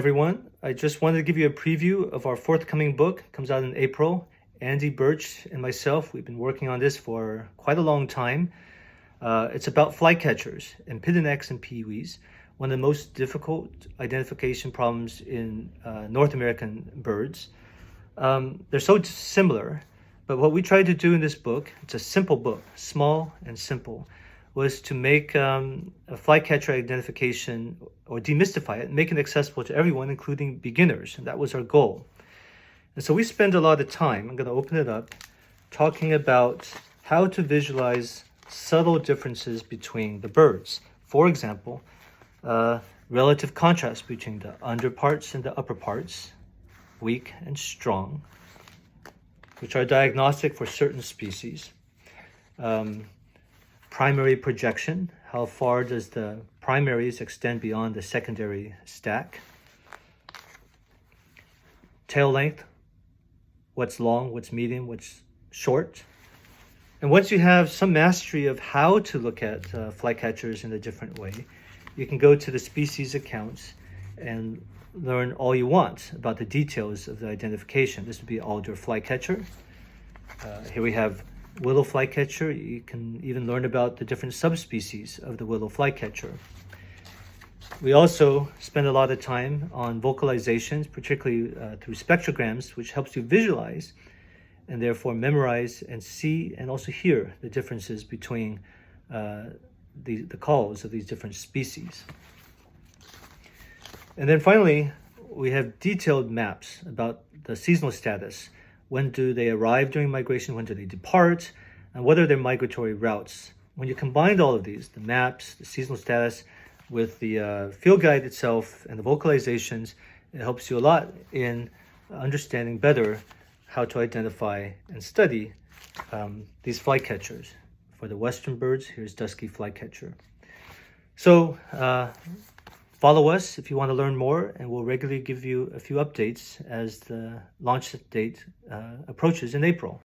Everyone, I just wanted to give you a preview of our forthcoming book. It comes out in April. Andy Birch and myself, we've been working on this for quite a long time. It's about flycatchers, Empidonax and pewees, one of the most difficult identification problems in North American birds. They're so similar, but what we tried to do in this book, it's a simple book, small and simple, was to make a flycatcher identification or demystify it, make it accessible to everyone, including beginners. And that was our goal. And so we spend a lot of time, I'm going to open it up, talking about how to visualize subtle differences between the birds. For example, relative contrast between the under parts and the upper parts, weak and strong, which are diagnostic for certain species. Primary projection, how far does the primaries extend beyond the secondary stack? Tail length, what's long, what's medium, what's short. And once you have some mastery of how to look at flycatchers in a different way, you can go to the species accounts and learn all you want about the details of the identification. This would be alder flycatcher. Here we have willow flycatcher. You can even learn about the different subspecies of the willow flycatcher. We also spend a lot of time on vocalizations, particularly through spectrograms, which helps you visualize and therefore memorize and see and also hear the differences between the calls of these different species. And then finally, we have detailed maps about the seasonal status. When do they arrive during migration? When do they depart? And what are their migratory routes? When you combine all of these, the maps, the seasonal status, with the field guide itself and the vocalizations, it helps you a lot in understanding better how to identify and study these flycatchers. For the western birds, here's dusky flycatcher. So follow us if you want to learn more, and we'll regularly give you a few updates as the launch date approaches in April.